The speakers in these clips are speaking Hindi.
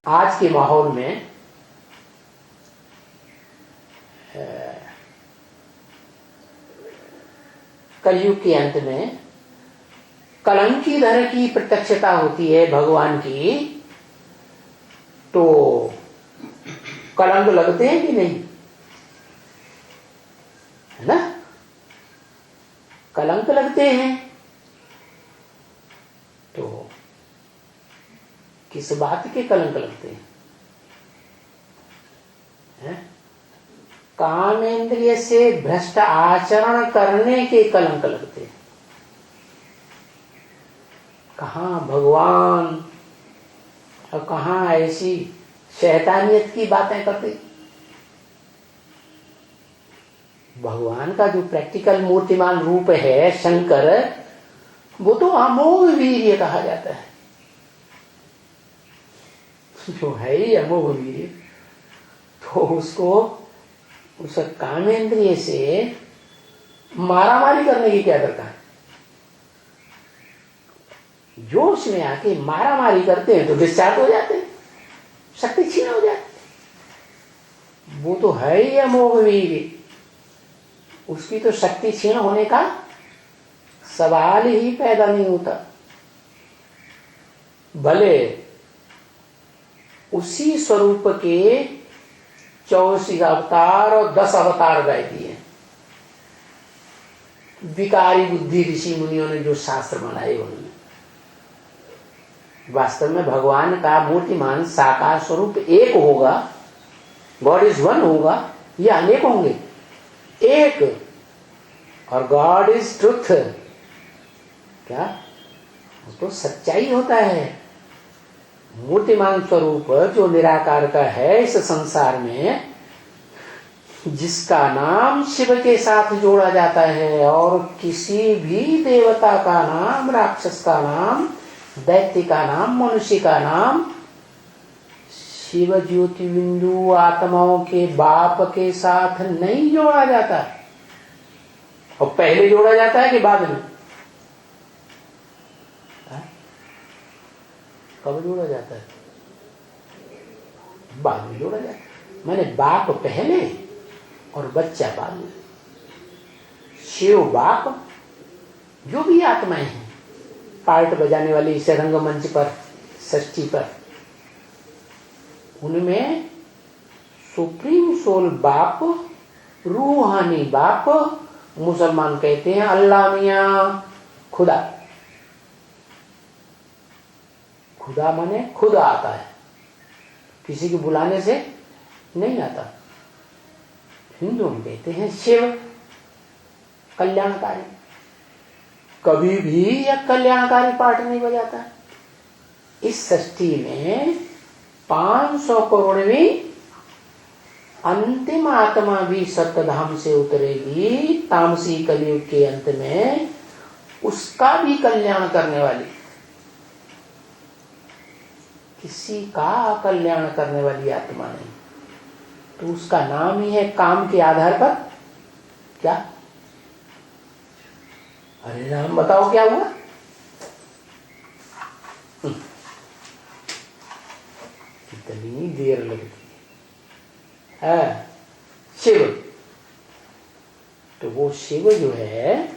आज के माहौल में कलयुग के अंत में कलंकी धर की प्रत्यक्षता होती है भगवान की, तो कलंक लगते हैं कि नहीं, है ना? कलंक लगते हैं। तो किस बात के कलंक लगते हैं? कामेंद्रिय से भ्रष्ट आचरण करने के कलंक लगते हैं। कहाँ भगवान और कहाँ ऐसी शैतानियत की बातें करते। भगवान का जो प्रैक्टिकल मूर्तिमान रूप है शंकर, वो तो अमोघ वीर्य कहा जाता है, जो है ही अमोघ वीर्य। तो उसको उस कामेंद्रिय से मारामारी करने की क्या दरकार है? जोश में आके मारामारी करते हैं तो डिस्चार्ज हो जाते हैं, शक्ति क्षीण हो जाती। वो तो है ही अमोघ वीर्य, उसकी तो शक्ति क्षीण होने का सवाल ही पैदा नहीं होता। भले उसी स्वरूप के 84 अवतार और 10 अवतार गाय दिए, विकारी बुद्धि ऋषि मुनियों ने जो शास्त्र बनाए उन्होंने। वास्तव में भगवान का मूर्तिमान साकार स्वरूप एक होगा, गॉड इज वन होगा, या अनेक होंगे? एक। और गॉड इज ट्रुथ, क्या वो तो सच्चाई होता है। मूर्तिमान स्वरूप जो निराकार का है इस संसार में, जिसका नाम शिव के साथ जोड़ा जाता है, और किसी भी देवता का नाम, राक्षस का नाम, दैत्य का नाम, मनुष्य का नाम शिव ज्योति बिंदु आत्माओं के बाप के साथ नहीं जोड़ा जाता। और पहले जोड़ा जाता है कि बाद में? कब जोड़ा जाता है? बाद में जोड़ा जाता है। माने बाप पहले और बच्चा बाद में। शिव बाप, जो भी आत्माएं हैं पार्ट बजाने वाली इस रंगमंच पर, षष्ठी पर, उनमें सुप्रीम सोल बाप, रूहानी बाप, मुसलमान कहते हैं अल्लाह मियां, खुदा। खुदा माने खुद आता है, किसी के बुलाने से नहीं आता। हिंदू में कहते हैं शिव, कल्याणकारी। कभी भी यह कल्याणकारी पार्ट नहीं बजाता। इस सृष्टि में 500 करोड़वीं अंतिम आत्मा भी सप्तधाम से उतरेगी तामसी कलयुग के अंत में, उसका भी कल्याण करने वाली। किसी का कल्याण करने वाली आत्मा नहीं, तो उसका नाम ही है काम के आधार पर क्या? अरे राम, बताओ क्या हुआ? कितनी देर लगती है। शिव, तो वो शिव जो है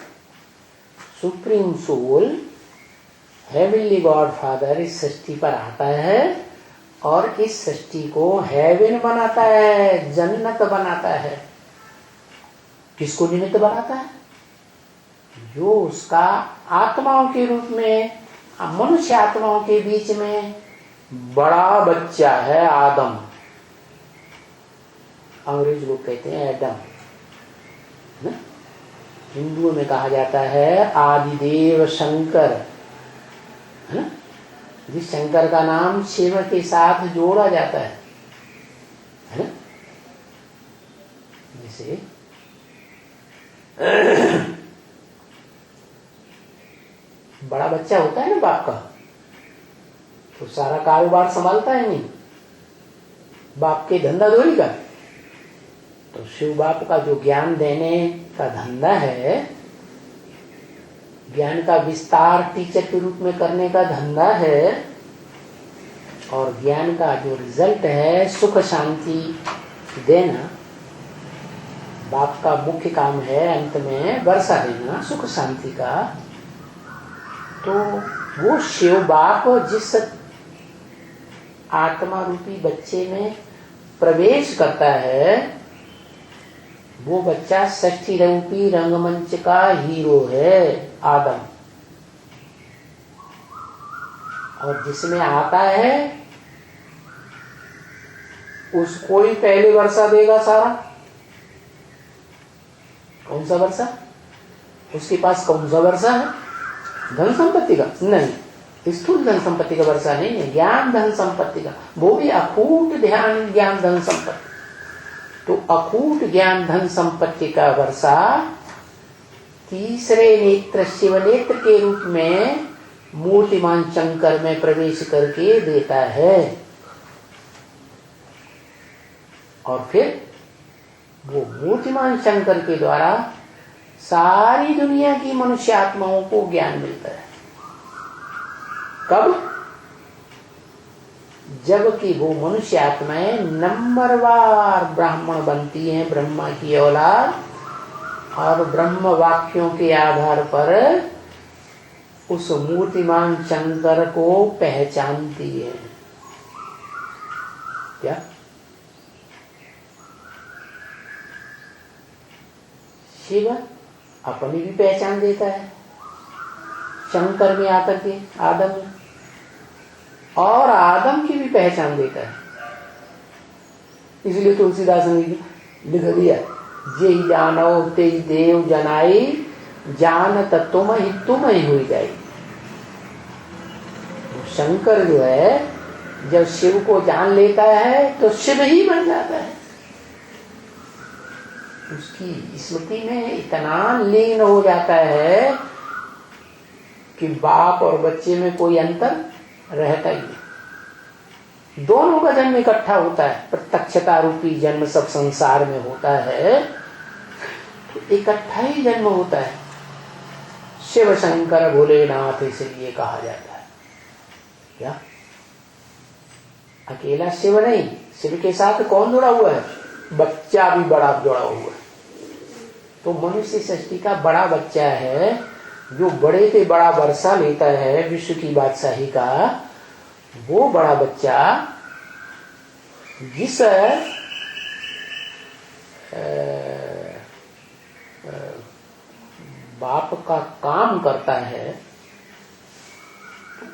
supreme soul, heavenly God father, इस सृष्टि पर आता है और इस सृष्टि को हेवन बनाता है, जन्नत बनाता है। किसको निमित्त बनाता है? जो उसका आत्माओं के रूप में, मनुष्य आत्माओं के बीच में बड़ा बच्चा है, आदम। अंग्रेज लोग कहते हैं एडम, हिंदुओं में कहा जाता है आदिदेव शंकर, है ना? जिस शंकर का नाम शिव के साथ जोड़ा जाता है ना? जैसे बड़ा बच्चा होता है ना बाप का, तो सारा कारोबार संभालता है नहीं, बाप के धंधा धोरी का। तो शिव बाप का जो ज्ञान देने का धंधा है, ज्ञान का विस्तार टीचर के रूप में करने का धंधा है, और ज्ञान का जो रिजल्ट है सुख शांति देना, बाप का मुख्य काम है अंत में वर्षा देना सुख शांति का। तो वो शिव बाप जिस आत्मा रूपी बच्चे में प्रवेश करता है, वो बच्चा षष्ठी रूपी रंगमंच का हीरो है, आदम। और जिसमें आता है उसको ही पहले वर्षा देगा सारा। कौन सा वर्षा? उसके पास कौन सा वर्षा है? धन संपत्ति का नहीं, स्थूल धन संपत्ति का वर्षा नहीं है, ज्ञान धन संपत्ति का, वो भी अकूट ध्यान ज्ञान धन संपत्ति। तो अकूट ज्ञान धन संपत्ति का वर्षा तीसरे नेत्र शिव नेत्र के रूप में मूर्तिमान शंकर में प्रवेश करके देता है। और फिर वो मूर्तिमान शंकर के द्वारा सारी दुनिया की मनुष्य आत्माओं को ज्ञान मिलता है। कब? जबकि वो मनुष्य आत्माएं नंबरवार ब्राह्मण बनती हैं, ब्रह्मा की औलाद, और ब्रह्म वाक्यों के आधार पर उस मूर्तिमान शंकर को पहचानती है। क्या? शिव अपनी भी पहचान देता है शंकर में आकर के, आदम में, और आदम की भी पहचान देता है। इसलिए तुलसीदास ने लिख दिया, जे जानो ते देव जनाई, जानत तुम ही हुई जाई। शंकर जो है जब शिव को जान लेता है तो शिव ही बन जाता है। उसकी स्मृति में इतना लीन हो जाता है कि बाप और बच्चे में कोई अंतर रहता ही नहीं। दोनों का जन्म इकट्ठा होता है, प्रत्यक्षता रूपी जन्म सब संसार में होता है, तो इकट्ठा ही जन्म होता है। शिव शंकर भोलेनाथ इसलिए कहा जाता है। क्या? अकेला शिव नहीं, शिव के साथ कौन जुड़ा हुआ है? बच्चा भी बड़ा जुड़ा हुआ है। तो मनुष्य सृष्टि का बड़ा बच्चा है, जो बड़े से बड़ा वर्षा लेता है विश्व की बादशाही का। वो बड़ा बच्चा जिस बाप का काम करता है,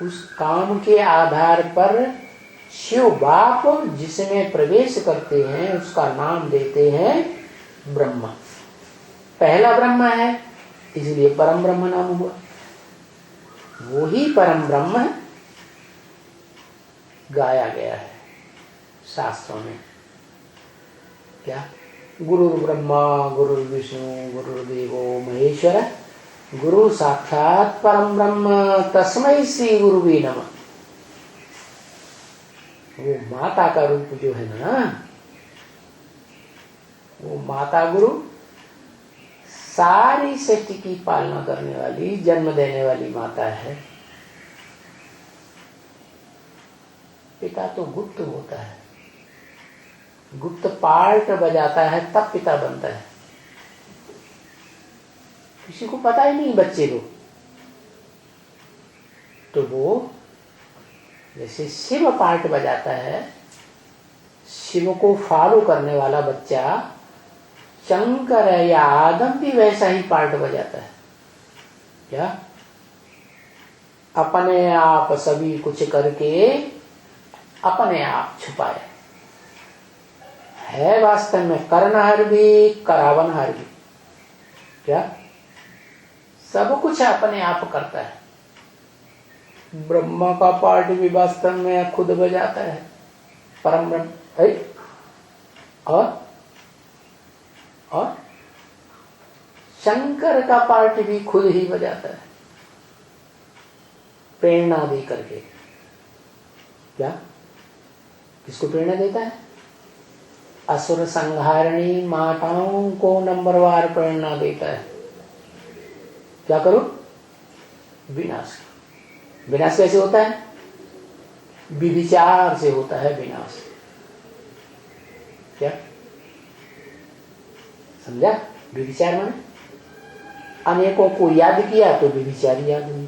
उस काम के आधार पर शिव बाप जिसमें प्रवेश करते हैं उसका नाम देते हैं ब्रह्मा। पहला ब्रह्मा है इसलिए परम ब्रह्म नाम हुआ। वो ही परम ब्रह्म गाया गया है शास्त्रों में। क्या? गुरु ब्रह्मा गुरु विष्णु गुरुदेवो महेश्वर, गुरु साक्षात परम ब्रह्म तस्मै श्री गुरुवे नमः। वो माता का रूप जो है ना, वो माता गुरु सारी सृष्टि की पालना करने वाली, जन्म देने वाली माता है। पिता तो गुप्त होता है, गुप्त पार्ट बजाता है तब पिता बनता है। किसी को पता ही नहीं बच्चे को। तो वो जैसे शिव पार्ट बजाता है, शिव को फॉलो करने वाला बच्चा शंकर या आदम भी वैसा ही पार्ट बजाता है। क्या? अपने आप सभी कुछ करके अपने आप छुपाए है। वास्तव में करनहार भी करावनहार भी। क्या? सब कुछ अपने आप करता है। ब्रह्मा का पार्ट भी वास्तव में खुद बजाता है, परम ब्रह्म है। और शंकर का पार्ट भी खुद ही बजाता है, प्रेरणा दे करके। क्या? किसको प्रेरणा देता है? असुर संहारणी माताओं को नंबरवार प्रेरणा देता है। क्या करो? विनाश। विनाश कैसे होता है? विविचार से होता है विनाश। क्या समझा? विविचार माने अनेकों को याद किया तो विविचारी याद हुई,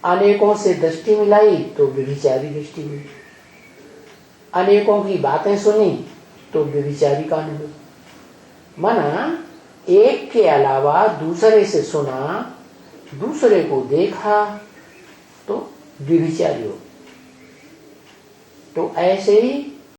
अनेकों से दृष्टि मिलाई तो विविचारी दृष्टि हुई, अनेकों की बातें सुनी तो विविचारी का अनुभव। माना एक के अलावा दूसरे से सुना, दूसरे को देखा तो विविचारी हो। तो ऐसे ही